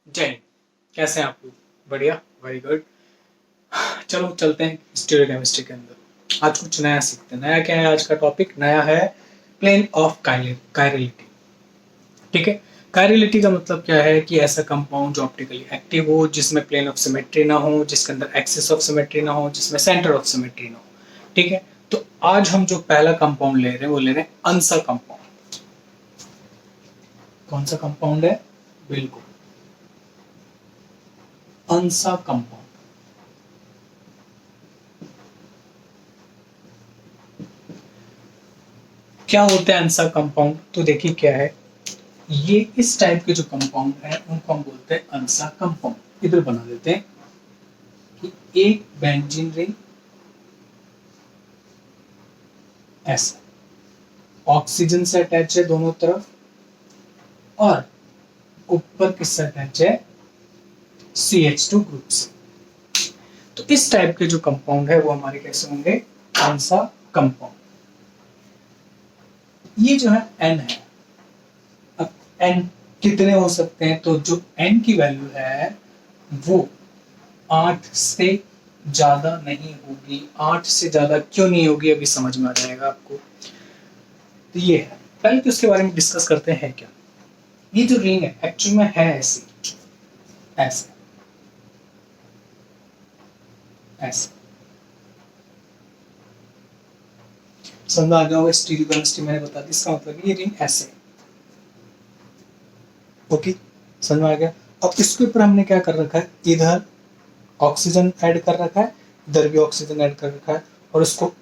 जय हिंद। कैसे हैं आप लोग? बढ़िया, वेरी गुड। चलो चलते हैं स्टीरियोकेमिस्ट्री के अंदर। आज कुछ नया सीखते हैं। नया क्या है? आज का टॉपिक नया है, प्लेन ऑफ कायरलिटी। ठीक है। कायरलिटी का मतलब क्या है कि ऐसा कंपाउंड जो ऑप्टिकली एक्टिव हो, जिसमें प्लेन ऑफ सिमेट्री ना हो, जिसके अंदर एक्सिस ऑफ सिमेट्री ना हो, जिसमें सेंटर ऑफ सिमेट्री ना हो। ठीक है। तो आज हम जो पहला कंपाउंड ले रहे हैं वो ले रहे हैं अंसा कंपाउंड। कौन सा कंपाउंड है? बिल्कुल, अंसा कंपाउंड। क्या होता है अंसा कंपाउंड? तो देखिए क्या है, ये इस टाइप के जो कंपाउंड है उनको हम बोलते हैं अंसा कंपाउंड। इधर बना देते हैं कि एक बेंजीन रिंग ऐसा ऑक्सीजन से अटैच है दोनों तरफ, और ऊपर किससे अटैच है? CH2 ग्रुप से। तो इस टाइप के जो कंपाउंड है वो हमारे कैसे होंगे? अंसा कंपाउंड। ये जो है N है। अब N कितने हो सकते हैं? तो जो N की वैल्यू है वो 8 से ज्यादा नहीं होगी। 8 से ज्यादा क्यों नहीं होगी अभी समझ में आ जाएगा आपको। तो ये है, पहले तो इसके बारे में डिस्कस करते हैं क्या। ये जो रिंग है एक्चुअल में है ऐसी, ऐसे ऐसे समझ आ गया होगा। स्टील केमिस्ट्री मैंने बता दी, इसका मतलब ये रिंग ऐसे। ओके, समझ में आ गया। अब इसके ऊपर हमने क्या कर रखा है? इधर ऑक्सीजन ऐड कर रखा है, इधर भी ऑक्सीजन ऐड कर रखा है, और उसको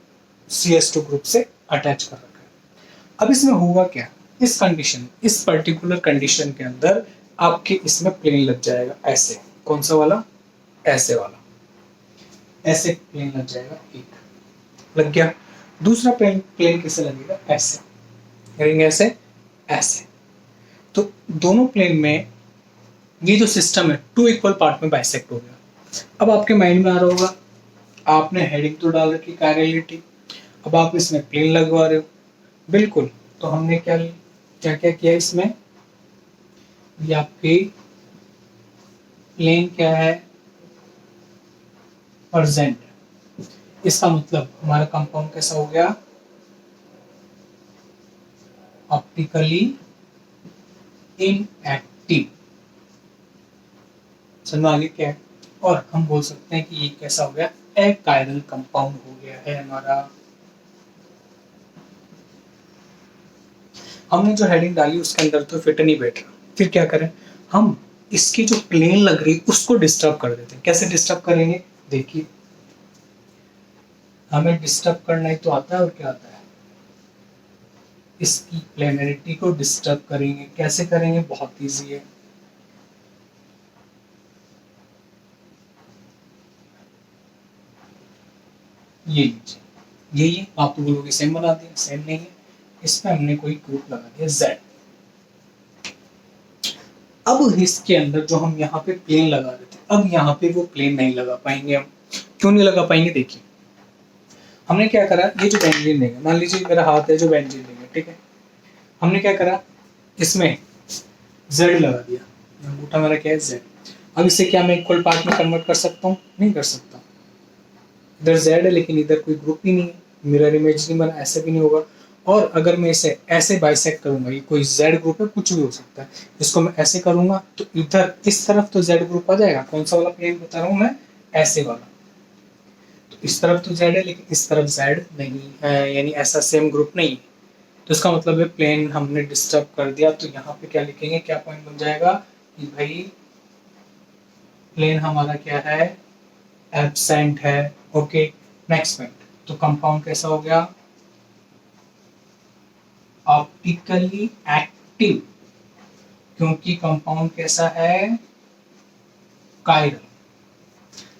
CH2 ग्रुप से अटैच कर रखा है। अब इसमें होगा क्या? इस कंडीशन, इस पर्टिकुलर कंडीशन के अंदर आपके इसमें प्लेन लग जाएगा ऐसे। कौन सा वाला? ऐसे वाला। ऐसे प्लेन लग जाएगा, एक लग गया। दूसरा प्लेन प्लेन कैसे लगेगा? ऐसे रिंग ऐसे, ऐसे। तो दोनों प्लेन में ये जो सिस्टम है 2 इक्वल पार्ट में बाइसेक्ट हो गया। अब आपके माइंड में आ रहा होगा, आपने हेडिंग तो डाल रखी कायरलिटी, अब आप इसमें प्लेन लगवा रहे हो। बिल्कुल। तो हमने क्या क्या क्या किया इसमें? ये आपके प्लेन क्या है? प्रेजेंट। इसका मतलब हमारा कंपाउंड कैसा हो गया? Optically inactive. समझ आगे क्या है? और हम बोल सकते हैं कि ये कैसा हो गया? अकायरल कंपाउंड हो गया है हमारा। हमने जो हेडिंग डाली उसके अंदर तो फिट नहीं बैठ रहा, फिर क्या करें? हम इसकी जो प्लेन लग रही उसको डिस्टर्ब कर देते हैं। कैसे डिस्टर्ब करेंगे? देखिए, हमें डिस्टर्ब करना ही तो आता है, और क्या आता है? इसकी प्लेनरिटी को डिस्टर्ब करेंगे। कैसे करेंगे? बहुत इजी है। ये लीजिए, ये आप तो बोलोगे सेम बना दिया, सेम नहीं है। इसमें हमने कोई ग्रुप लगा दिया Z। अब इसके अंदर जो हम यहाँ पे प्लेन लगा रहे थे, अब यहाँ पे वो प्लेन नहीं लगा पाएंगे हम। क्यों नहीं लगा पाएंगे? देखिए, हमने क्या करा, ये जो बेंजीन रिंग है, मान लीजिए मेरा हाथ है जो बेंजीन रिंग है, ठीक है। हमने क्या करा, इसमें Z लगा दिया। अंगूठा मेरा क्या है? Z। अब इसे क्या मैं इक्वल पार्ट में कन्वर्ट कर सकता हूँ? नहीं कर सकता। इधर Z है लेकिन इधर कोई ग्रुप ही नहीं है, मिरर इमेज नहीं बना, ऐसे भी नहीं होगा। और अगर मैं इसे ऐसे बाइसेक्ट करूंगा, ये कोई Z ग्रुप है, कुछ भी हो सकता है, इसको मैं ऐसे करूंगा तो इधर इस तरफ तो Z ग्रुप आ जाएगा। कौन सा वाला प्लेन बता रहा हूँ मैं? ऐसे वाला। तो इस तरफ तो Z है लेकिन इस तरफ Z नहीं है, यानी ऐसा सेम ग्रुप नहीं है। तो इसका मतलब है प्लेन हमने डिस्टर्ब कर दिया। तो यहाँ पे क्या लिखेंगे? क्या पॉइंट बन जाएगा कि भाई प्लेन हमारा क्या है? एब्सेंट है। Okay, next point. तो कंपाउंड कैसा हो गया? Optically active. क्योंकि कंपाउंड कैसा है? Chiral.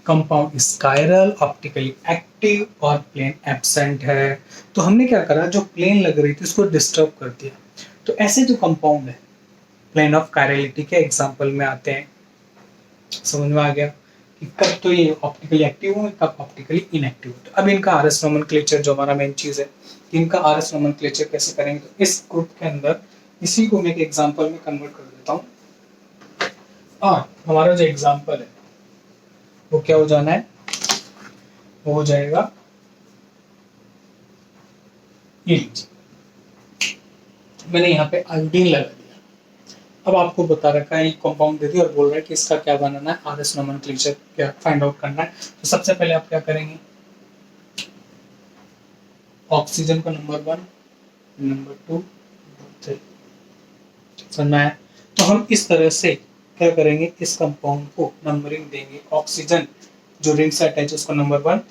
Compound is chiral, optically active, और प्लेन एब्सेंट है। तो हमने क्या करा, जो प्लेन लग रही थी उसको डिस्टर्ब कर दिया। तो ऐसे जो कंपाउंड है प्लेन ऑफ कायरलिटी के एग्जांपल में आते हैं। समझ में आ गया कि कब तो ये ऑप्टिकली एक्टिव हो, कब ऑप्टिकली इनएक्टिव हो। तो अब इनका RS नोमेनक्लेचर जो हमारा मेन चीज है, इनका RS नोमेनक्लेचर कैसे करेंगे? तो इस ग्रुप के अंदर इसी को मैं एक एग्जांपल में कन्वर्ट कर देता हूँ। और हमारा जो एग्जाम्पल है वो क्या हो जाना है, वो हो जाएगा ये लीजिए, मैंने यहाँ पे आयोडीन लगा दिया। अब आपको बता रखा है, कंपाउंड दे दिया और बोल रहा है कि इसका क्या बनाना है, आरएस नोमेनक्लेचर क्या फाइंड आउट करना है। तो सबसे पहले आप क्या करेंगे, ऑक्सीजन का नंबर 1, नंबर 2, नंबर 3, समझ आया। तो हम इस तरह से क्या करेंगे, इस कंपाउंड को नंबरिंग देंगे। ऑक्सीजन जो रिंग से अटैच है उसको नंबर 1,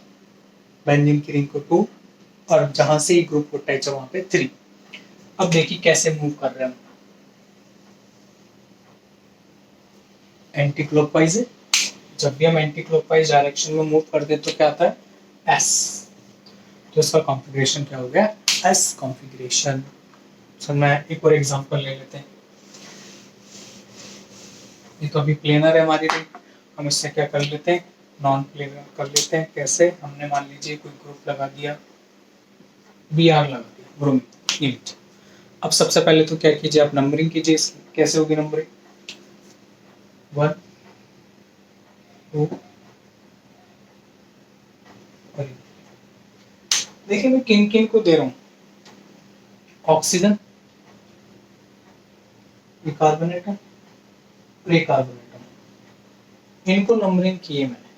बेंजीन की रिंग को 2, और जहां से ही ग्रुप अटैच है वहां पे 3। अब देखिए कैसे मूव कर रहे हैं हम, एंटी क्लॉकवाइज है। जब भी हम एंटी क्लॉकवाइज डायरेक्शन में मूव करते हैं तो क्या आता है, एस। तो इसका कॉन्फ़िगरेशन क्या हो गया, एस कॉन्फ़िगरेशन। सर मैं एक और एग्जांपल ले लेते हैं। ये तो अभी प्लेनर है हमारी रिंग, हम इससे क्या कर लेते हैं, नॉन प्लेनर कर लेते हैं। कैसे, हमने मान लीजिए कोई ग्रुप लगा दिया, बी आर लगा दिया, ब्रोमीन। अब सबसे पहले तो क्या कीजिए, आप नंबरिंग कीजिए इसकी। कैसे होगी नंबरिंग, 1, 2, 3। देखिए मैं किन किन को दे रहा हूँ, ऑक्सीजन, ये कार्बन एटम और ये कार्बन एटम, इनको नंबरिंग किए मैंने,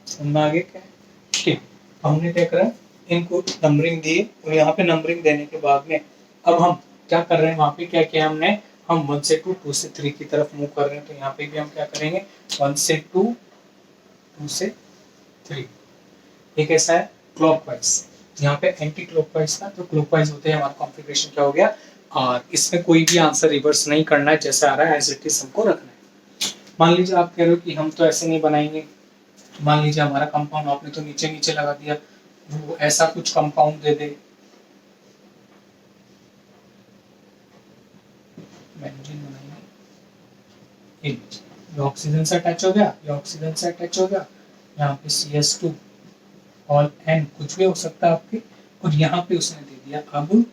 समझ में आगे क्या है, ठीक। हमने क्या करा, इनको नंबरिंग दी, और यहाँ पे नंबरिंग देने के बाद में अब हम क्या कर रहे हैं, वहां पे क्या किया हमने, हम 1 से 2, 2 से 3 की तरफ मूव कर रहे हैं। तो यहाँ पे भी हम क्या करेंगे, 1 से 2, 2 से 3। ये कैसा है, क्लॉकवाइज। यहाँ पे एंटी क्लॉकवाइज था, तो क्लॉकवाइज होते हैं हमारा कॉन्फ़िगरेशन क्या हो गया। और इसमें कोई भी आंसर रिवर्स नहीं करना है, जैसे आ रहा है एज इट इज हमको रखना है। मान लीजिए आप कह रहे हो कि हम तो ऐसे नहीं बनाएंगे, मान लीजिए हमारा कंपाउंड आपने तो नीचे नीचे लगा दिया, वो ऐसा कुछ कंपाउंड दे दे, बेंजीन बनाएंगे, ये ऑक्सीजन से अटैच हो गया, ये ऑक्सीजन से अटैच हो गया, यहाँ पे CS2 और N कुछ भी हो सकता है आपके, और यहाँ पे उसने दे दिया अब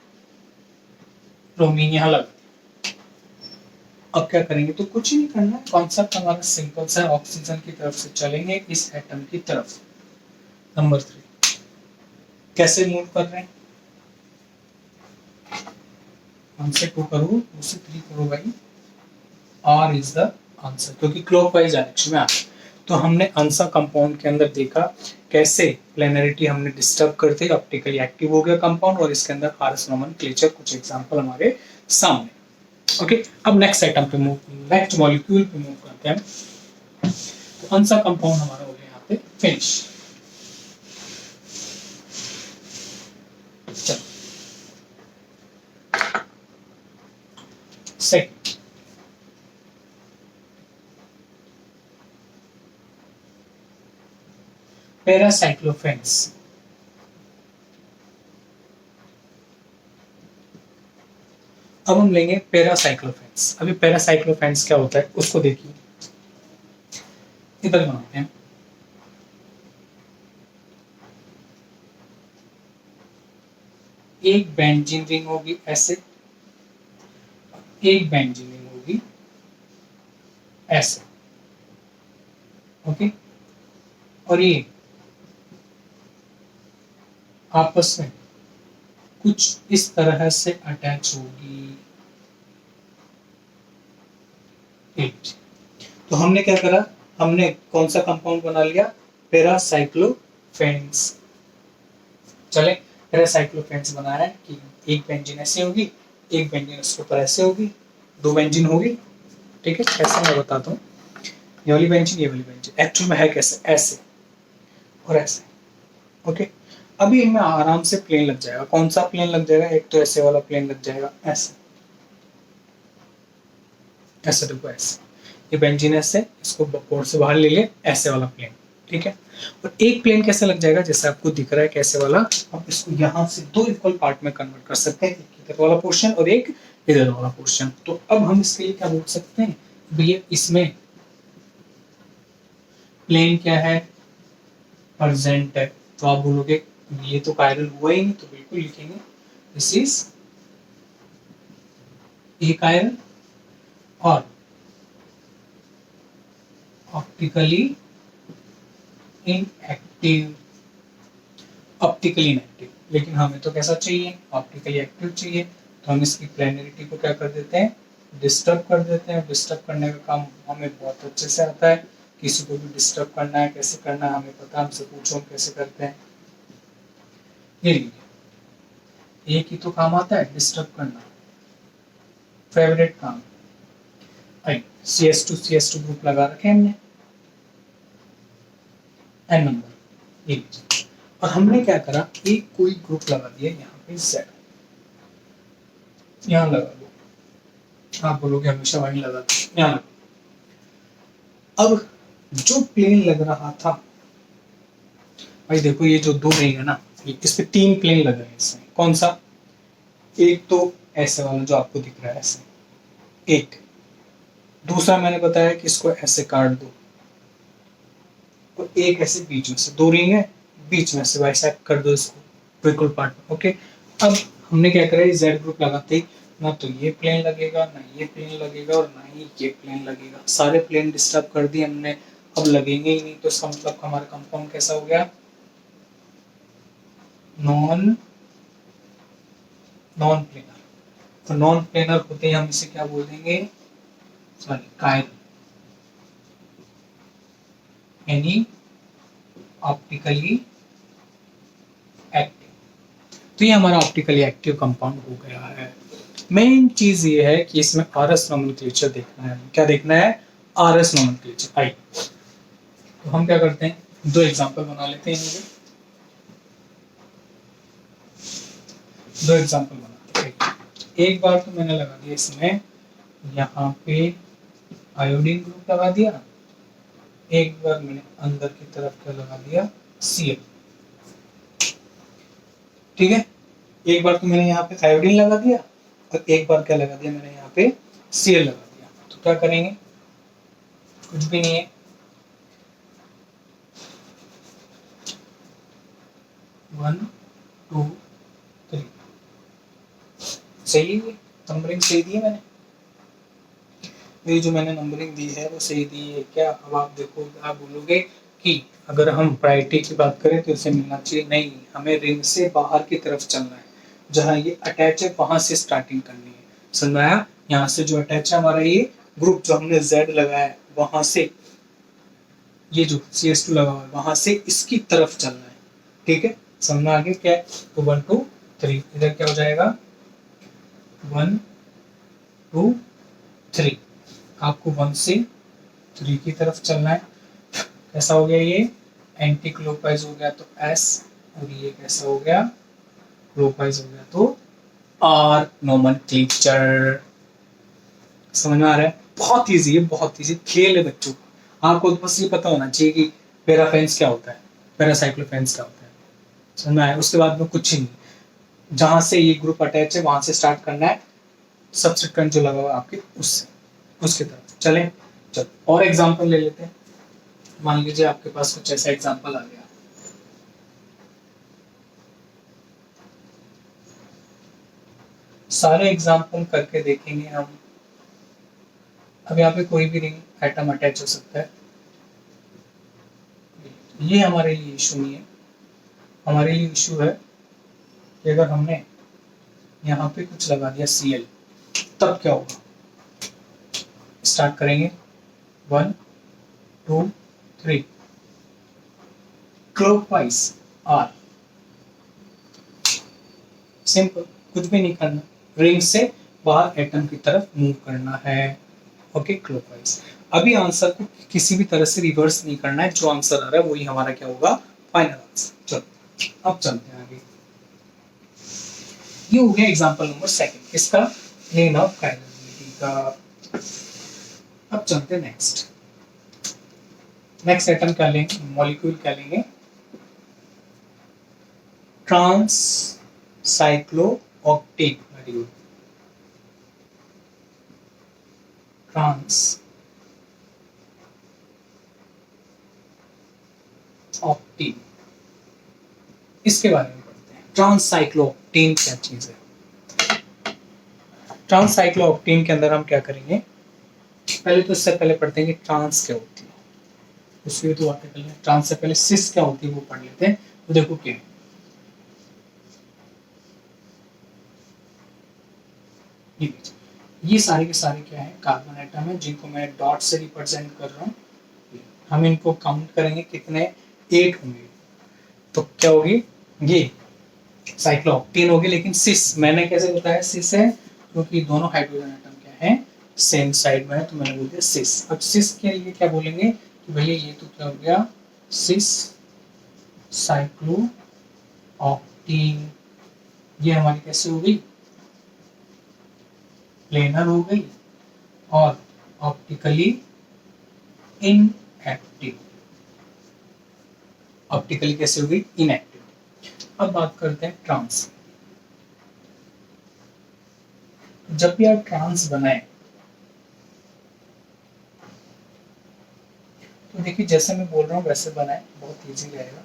ब्रोमीन यहाँ लगा दिया। अब क्या करेंगे, तो कुछ नहीं करना है, कॉन्सेप्ट हमारा सिंपल सा, ऑक्सीजन की तरफ से चलेंगे इस एटम की तरफ। नंबर 3 कैसे मूव कर रहे हैं, 1 से 2 करो, 2 से 3 करो भाई, R इज द आंसर, क्योंकि क्लॉकवाइज डायरेक्शन में आ रहा है। तो हमने आंसर कंपाउंड के अंदर देखा कैसे प्लेनरिटी हमने डिस्टर्ब करते ऑप्टिकली एक्टिव हो गया कंपाउंड, और इसके अंदर आरएस नोमेनक्लेचर कुछ एग्जांपल हमारे सामने। ओके, अब नेक्स्ट आइटम पे मूव, नेक्स्ट मॉलिक्यूल पे मूव करते हैं। तो आंसर कंपाउंड हमारा हो गया यहाँ पे फिनिश। चलो सेकंड, पैरासाइक्लोफेन्स। अब हम लेंगे पैरासाइक्लोफेन्स। अभी पैरासाइक्लोफेन्स क्या होता है उसको देखिए, इधर बनाते हैं। एक बेंजीन रिंग होगी ऐसे, एक बेंजीन रिंग होगी ऐसे, ओके, और ये आपस में कुछ इस तरह से अटैच होगी। एट। तो हमने क्या करा, हमने कौन सा कंपाउंड बना लिया, पैरासाइक्लोफेन्स। चले, पैरासाइक्लोफेन्स बनाया है कि एक बेंजीन ऐसे होगी, एक बेंजीन उसके ऊपर ऐसे होगी, 2 बेंजीन होगी, ठीक है। ऐसे मैं बताता हूँ, ये वाली बेंजीन, ये वाली बेंजीन एक्चुअल में है कैसे, ऐसे और ऐसे, ओके। अभी इनमें आराम से प्लेन लग जाएगा। कौन सा प्लेन लग जाएगा, एक तो ऐसे वाला प्लेन लग जाएगा, ऐसे ऐसे, देखो ऐसे, ये बेंजीन ऐसे, इसको बोर्ड से बाहर ले ले, ऐसे वाला प्लेन, ठीक है। और एक प्लेन कैसे लग जाएगा, जैसे आपको दिख रहा है कैसे वाला, आप इसको यहाँ से 2 इक्वल पार्ट में कन्वर्ट कर सकते हैं, एक इधर वाला पोर्शन और एक इधर वाला पोर्शन। तो अब हम इसके लिए क्या बोल सकते हैं, भैया इसमें प्लेन क्या है, प्रेजेंट है। तो आप बोलोगे ये तो कायरल हुआ ही नहीं, तो बिल्कुल लिखेंगे दिस इज ए कायरल, और ऑप्टिकली इनएक्टिव, ऑप्टिकली इनएक्टिव। लेकिन हमें तो कैसा चाहिए, ऑप्टिकली एक्टिव चाहिए। तो हम इसकी प्लेनरिटी को क्या कर देते हैं, डिस्टर्ब कर देते हैं। डिस्टर्ब करने का काम हमें बहुत अच्छे से आता है। किसी को भी डिस्टर्ब करना है, कैसे करना है हमें पता है, हमसे पूछो हम कैसे करते हैं। ये लीजिए, एक ही तो काम आता है, डिस्टर्ब करना, फेवरेट काम। CS2 ग्रुप लगा रखे हमने, n नंबर, ये लीजिए। और हमने क्या करा, एक कोई ग्रुप लगा दिया यहाँ पे Z, यहाँ लगा दो। आप बोलोगे हमेशा वहीं लगा दो, यहाँ लगा। अब जो प्लेन लग रहा था, भाई देखो ये जो दो रहेगा ना, इस पे 3 प्लेन लग रहे हैं इसमें। कौन सा, एक तो ऐसे वाला जो आपको दिख रहा है ऐसे, एक दूसरा मैंने बताया कि इसको ऐसे काट दो, तो एक ऐसे बीच में से, दो रिंग है बीच में से बाइसेक्ट कर दो इसको बिल्कुल पार्ट में। ओके, अब हमने क्या करा, जेड ग्रुप लगाते ही ना तो ये प्लेन लगेगा, ना ये प्लेन लगेगा, और ना ही ये प्लेन लगेगा। सारे प्लेन डिस्टर्ब कर दिए हमने, अब लगेंगे ही नहीं। तो इसका मतलब हमारा कंपाउंड कैसा हो गया, नॉन प्लेनर। तो नॉन प्लेनर होते ही हम इसे क्या बोल देंगे, सॉरी कायरल, यानी ऑप्टिकली एक्टिव। तो ये हमारा ऑप्टिकली एक्टिव कंपाउंड हो गया है। मेन चीज ये है कि इसमें आरएस नोमेनक्लेचर देखना है। क्या देखना है, आरएस नोमेनक्लेचर। आई तो हम क्या करते हैं, दो एग्जांपल बना लेते हैं, मुझे दो एग्जांपल बनाते हैं। एक बार तो मैंने लगा दिया इसमें, यहाँ पे आयोडीन ग्रुप लगा दिया। एक बार मैंने अंदर की तरफ क्या लगा दिया, Cl। ठीक है, एक बार तो मैंने यहाँ पे आयोडीन लगा दिया, और एक बार क्या लगा दिया मैंने यहाँ पे Cl लगा दिया। तो क्या करेंगे, कुछ भी नहीं है, 1 2 3 सही है, नंबरिंग सही दी है मैंने। ये जो मैंने नंबरिंग दी है वो सही दी है क्या। अब आप देखो, आप बोलोगे कि अगर हम प्रायोरिटी की बात करें तो इसे मिलना चाहिए, नहीं, हमें रिंग से बाहर की तरफ चलना है। जहाँ ये अटैच है वहां से स्टार्टिंग करनी है, समझ आया। यहाँ से जो अटैच है हमारा ये ग्रुप जो हमने Z लगाया है, वहां से ये जो CS2 लगा हुआ है वहां से इसकी तरफ चलना है। ठीक है, समझ आगे क्या है। तो 1 2 3 इधर क्या हो जाएगा, 1 2 3। आपको 1 से 3 की तरफ चलना है। कैसा हो गया ये, एंटी क्लॉकवाइज हो गया तो S, और ये कैसा हो गया, क्लॉकवाइज हो गया तो R नोमेनक्लेचर। समझ में आ रहा है, बहुत इजी है, बहुत इजी खेल है बच्चों का। आपको तो बस ये पता होना चाहिए कि पैराफेंस क्या होता है, पैरासाइक्लोफेंस क्या होता है, समझ में आया। उसके बाद में कुछ ही नहीं, जहां से ये ग्रुप अटैच है वहां से स्टार्ट करना है, सब्सिक्वेंट जो लगा हुआ आपके उससे, उसके तरफ चलें। चलो और एग्जांपल ले लेते हैं। मान लीजिए आपके पास कुछ ऐसा एग्जांपल आ गया, सारे एग्जांपल करके देखेंगे हम। अब यहाँ पे कोई भी रिंग एटम अटैच हो सकता है, ये हमारे लिए इशू नहीं है। हमारे लिए इशू है कि अगर हमने यहाँ पे कुछ लगा दिया Cl, तब क्या होगा। स्टार्ट करेंगे 1 2 3, क्लॉकवाइज R, सिंपल, कुछ भी नहीं करना, रिंग से बाहर एटम की तरफ मूव करना है। Okay, clockwise. अभी आंसर को किसी भी तरह से रिवर्स नहीं करना है, जो आंसर आ रहा है वही हमारा क्या होगा, फाइनल आंसर। चलो अब चलते हैं आगे। ये हो गया एग्जांपल नंबर 2 इसका, प्लेन ऑफ काइनेटिक का। अब चलते हैं नेक्स्ट आइटम क्या लेंगे, मॉलिक्यूल क्या लेंगे, trans cyclooctane. Very good, trans octane, इसके बारे में पढ़ते हैं। ट्रांसाइक्लोऑक्टेन क्या चीज है। ट्रांसाइक्लोऑक्टेन के अंदर हम क्या करेंगे, पहले तो इससे पहले पढ़ते हैं कि ट्रांस क्या होती है। उसके तो आर्टिकल है। ट्रांस से पहले सिस क्या होती है वो पढ़ लेते हैं। तो देखो क्या ये सारे के सारे क्या है, कार्बन एटम है, जिनको मैं डॉट से रिप्रेजेंट कर रहा हूँ। हम इनको काउंट करेंगे कितने, 8 होंगे। तो क्या होगी ये साइक्लोऑक्टेन होगी। लेकिन सिस मैंने कैसे बताया सिस है, क्योंकि दोनों हाइड्रोजन एटम क्या है, सेम साइड में है, तो मैंने बोल दिया सिस। अब सिस के लिए क्या बोलेंगे कि भैया ये तो क्या हो गया, सिस साइक्लोऑक्टेन। ये हमारी कैसे हो गई, प्लेनर हो गई और ऑप्टिकली इनएक्टिव। ऑप्टिकली कैसे हो गई, इनएक्टिव। अब बात करते हैं ट्रांस। जब भी आप ट्रांस बनाए तो देखिए जैसे मैं बोल रहा हूँ वैसे बनाए, बहुत इजी रहेगा।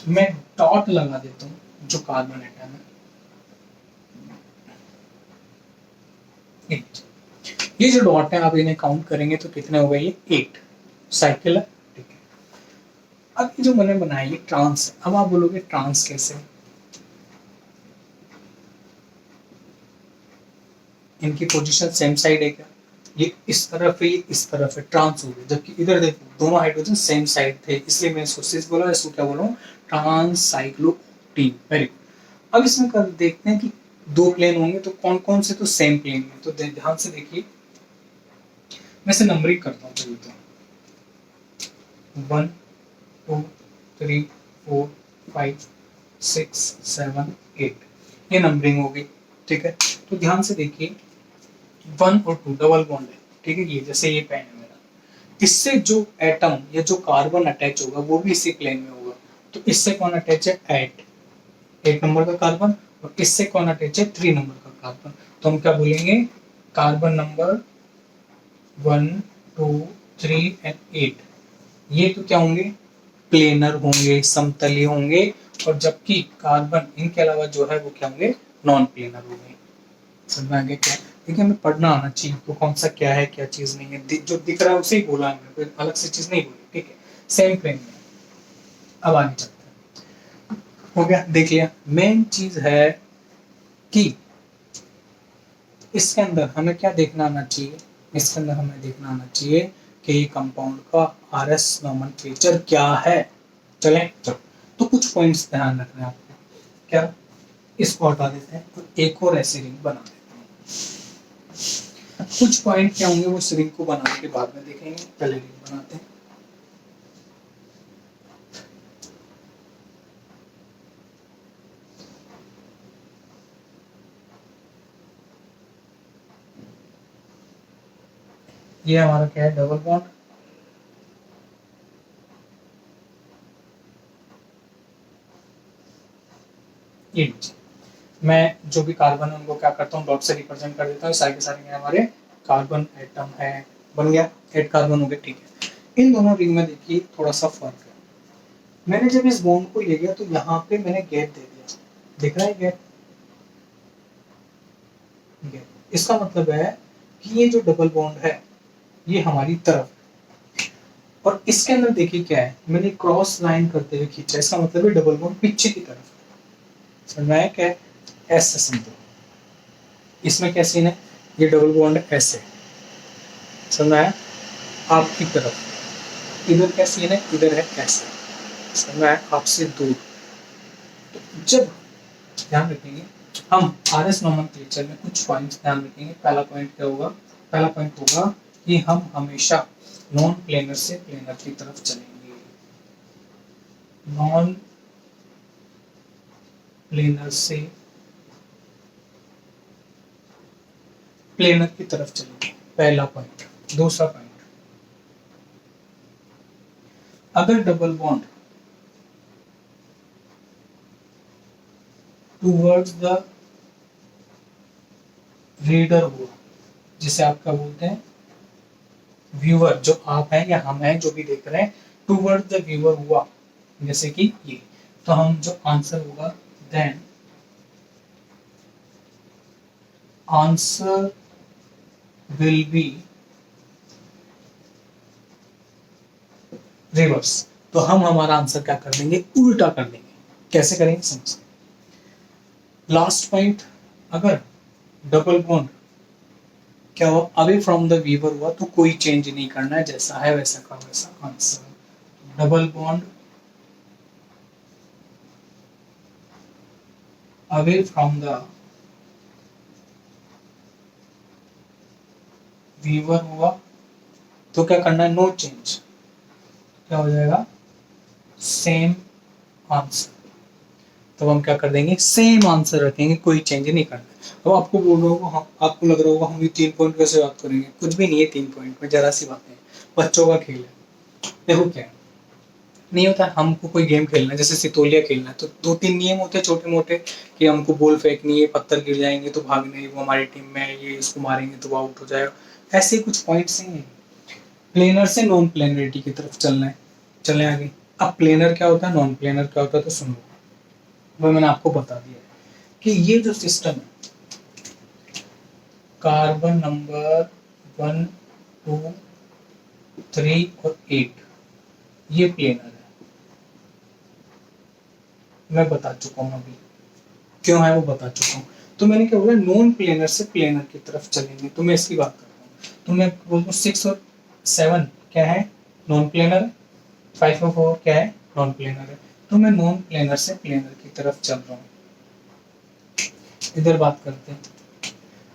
मैं डॉट लगा देता हूँ जो कार्बन एटम है, ये जो डॉट है आप इन्हें काउंट करेंगे तो कितने हो गए, ये 8 साइकिल है, ठीक है। अब ये जो मैंने बनाया ये ट्रांस है। अब आप बोलोगे ट्रांस कैसे, इनकी पोजीशन सेम साइड है क्या, ये इस तरफ है ये इस तरफ है, ट्रांस हो गया। जबकि इधर देखो दोनों हाइड्रोजन सेम साइड थे, इसलिए मैं इसको सिस बोला, इसको क्या बोला, ट्रांस साइक्लोऑक्टेन। Very good. अब इसमें कर देखते हैं कि दो प्लेन होंगे तो कौन कौन से तो सेम प्लेन में। तो ध्यान से देखिए, मैं से नंबरिंग करता हूँ चलिए। तो 1 2 3 4 5 6 7 8 ये नंबरिंग होगी, ठीक है। तो ध्यान से देखिए 1 और 2 डबल बॉन्ड है, ठीक है। ये जैसे ये पेन है मेरा, इससे जो एटम या जो कार्बन अटैच होगा वो भी इसी प्लेन में होगा। तो इससे कौन अटैच है, 8 नंबर का कार्बन, और इससे कौन अटैच है, 3 नंबर का कार्बन। तो हम क्या बोलेंगे, कार्बन नंबर 1 2 3 एंड 8 ये तो क्या होंगे, प्लेनर होंगे, समतली होंगे। और जबकि कार्बन इनके अलावा जो है वो क्या होंगे, नॉन प्लेनर होंगे। समझ में आ गया क्या, देखिए हमें पढ़ना आना चाहिए तो कौन सा क्या है क्या चीज नहीं है, जो दिख रहा है उसे ही बोला हमने, कोई अलग से चीज नहीं बोली, ठीक है। सेम प्लेन में। अब आगे चलते हैं, हो गया देख लिया। मेन चीज है कि इसके अंदर हमें क्या देखना आना चाहिए, इसके अंदर हमें देखना आना चाहिए कि कंपाउंड का आरएस नोमेनक्लेचर क्या है। चलें चलो, तो कुछ पॉइंट्स ध्यान रखना है आपको। क्या, इसको हटा देते हैं तो एक और ऐसी रिंग बना देते हैं। कुछ पॉइंट क्या होंगे वो इस रिंग को बनाने के बाद में देखेंगे, पहले रिंग बनाते हैं। ये हमारा क्या है, डबल बॉन्ड। ये मैं जो भी कार्बन है उनको क्या करता हूँ, डॉट से रिप्रेजेंट कर देता हूँ। सारे के सारे हमारे कार्बन एटम है, बन गया 8 कार्बन हो गए, ठीक है। इन दोनों रिंग में देखिए थोड़ा सा फर्क है। मैंने जब इस बॉन्ड को ले लिया तो यहाँ पे मैंने गैप दे दिया, दिख रहा है गैप, इसका मतलब है कि ये जो डबल बॉन्ड है ये हमारी तरफ, और इसके अंदर देखिए क्या है, मैंने क्रॉस लाइन करते हुए खींचा, इसका मतलब है डबल बॉन्ड पीछे की तरफ। समझ में आया क्या है, ऐसे समझो। इसमें क्या सीन है, ये डबल बॉन्ड ऐसे, समझ में आया, आपकी तरफ। इधर क्या सीन है, इधर है ऐसे, समझ में आया, आपसे दूर। तो जब ध्यान रखेंगे हम आर एस नोमेनक्लेचर में कुछ पॉइंट्स ध्यान रखेंगे। पहला पॉइंट क्या होगा, पहला पॉइंट होगा कि हम हमेशा नॉन प्लेनर से प्लेनर की तरफ चलेंगे, नॉन प्लेनर से प्लेनर की तरफ चलेंगे, पहला पॉइंट। दूसरा पॉइंट, अगर double bond towards the reader हुआ, जिसे आप क्या बोलते हैं, व्यूअर, जो आप हैं या हम हैं जो भी देख रहे हैं, टूवर्ड्स द व्यूअर हुआ, जैसे कि ये, तो हम जो आंसर होगा, then answer will be reverse। तो हम हमारा आंसर क्या कर देंगे, उल्टा कर देंगे। कैसे करेंगे समझ। लास्ट पॉइंट, अगर डबल बॉन्ड क्या हुआ, अवे फ्रॉम द वीवर हुआ तो कोई चेंज नहीं करना है, जैसा है वैसा का वैसा answer. Double bond away from the viewer हुआ तो क्या करना है, नो चेंज। क्या हो जाएगा, सेम आंसर। तो हम क्या कर देंगे, सेम आंसर रखेंगे, कोई चेंज नहीं करना। अब आपको बोल रहा होगा, आपको लग रहा होगा हम ये 3 पॉइंट कैसे बात करेंगे, कुछ भी नहीं है 3 पॉइंट में, जरा सी बात है, बच्चों का खेल है। देखो क्या नहीं होता, हमको कोई गेम खेलना है, जैसे सितोलिया खेलना है, तो 2-3 नियम होते हैं छोटे मोटे, कि हमको बॉल फेंकनी है, पत्थर गिर जाएंगे तो भागना है, वो हमारी टीम में है, ये इसको मारेंगे तो वो आउट हो जाएगा। ऐसे कुछ पॉइंट्स हैं। प्लेनर से नॉन प्लेनरिटी की तरफ चलना है, चले आगे। अब प्लेनर क्या होता है, नॉन प्लेनर क्या होता है, तो सुनो, वो मैंने आपको बता दिया कि ये जो सिस्टम है, कार्बन नंबर 1, 2, 3 और 8, ये प्लेनर है। मैं बता चुका हूँ अभी क्यों है, वो बता चुका हूँ। तो मैंने क्या बोला, नॉन प्लेनर से प्लेनर की तरफ चलेंगे, तो मैं इसकी बात करता हूँ। तो मैं बोलता हूँ 6 और 7 क्या है, नॉन प्लेनर है। 5 और 4 क्या है, नॉन प्लेनर है। तो मैं नॉन प्लेनर से प्लेनर की तरफ चल रहा हूँ। इधर बात करते हैं,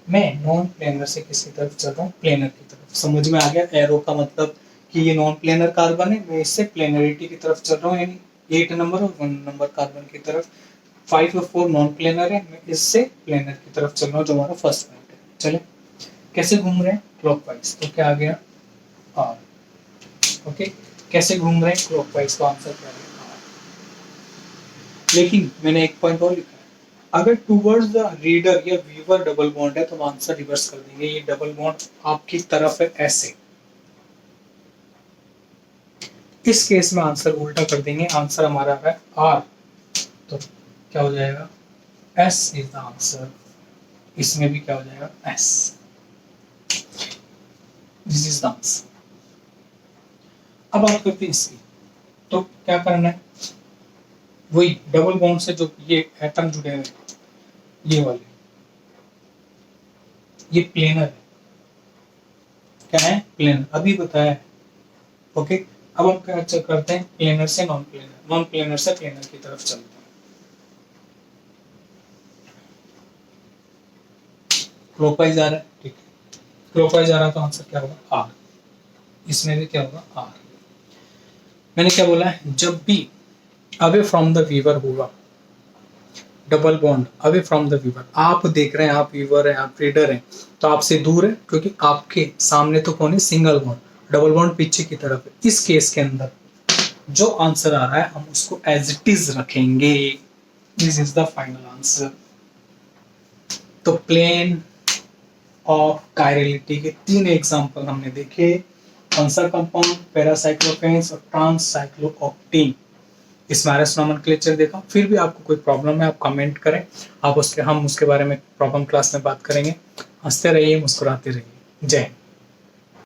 मैं नॉन प्लेनर से किसकी तरफ चल रहा हूँ, प्लेनर की तरफ। समझ में आ गया एरो का मतलब, कि ये नॉन प्लेनर कार्बन है, मैं इससे प्लेनरिटी की तरफ चल रहा हूँ, यानी 8 नंबर और 1 नंबर कार्बन की तरफ। 5 और 4 नॉन प्लेनर है, मैं इससे प्लेनर की तरफ चल रहा हूँ, जो हमारा फर्स्ट पॉइंट है। चले कैसे घूम रहे हैं, क्लॉकवाइज। तो क्या आ गया, आर। ओके, कैसे घूम रहे हैं क्लॉकवाइज, का आंसर क्या है, आर। लेकिन मैंने एक पॉइंट और लिखा है, अगर टूवर्ड्स द रीडर या व्यूअर डबल बॉन्ड है तो हम आंसर रिवर्स कर देंगे। ये डबल बॉन्ड आपकी तरफ है ऐसे, इस केस में आंसर उल्टा कर देंगे। आंसर हमारा है आर, तो क्या हो जाएगा, एस इज द आंसर। इसमें भी क्या हो जाएगा, S. This is the answer. अब बात करते हैं इसकी, तो क्या करना है, वही डबल बॉन्ड से जो ये एटम जुड़े हुए, ये वाले, ये प्लेनर है। क्या है, प्लेनर, अभी बताया है। ओके, अब हम क्या करते हैं, प्लेनर से नॉन प्लेनर, नॉन प्लेनर से प्लेनर की तरफ चलते हैं। क्लॉकवाइज आ रहा है, ठीक है, क्लॉकवाइज आ रहा है तो आंसर क्या होगा, आर। इसमें भी क्या होगा, आर। मैंने क्या बोला है, जब भी अवे फ्रॉम द वीवर होगा, double bond away from the viewer, आप देख रहे हैं, आप वीवर हैं, आप रीडर हैं, तो आपसे दूर है, क्योंकि आपके सामने तो कौन है, सिंगल बॉन्ड। डबल बॉन्ड पीछे की तरफ है। इस केस के अंदर जो आंसर आ रहा है हम उसको एज इट इज रखेंगे। This is the final answer. तो प्लेन ऑफ कायरलिटी के 3 एग्जांपल हमने देखे, कौन सा कंपाउंड, पैरासाइक्लोफेन्स और ट्रांससाइक्लोऑक्टेन। इसमें आरएस नोमेनक्लेचर देखा। फिर भी आपको कोई प्रॉब्लम है आप कमेंट करें, आप उसके हम उसके बारे में प्रॉब्लम क्लास में बात करेंगे। हंसते रहिए, मुस्कुराते रहिए। जय हिंद।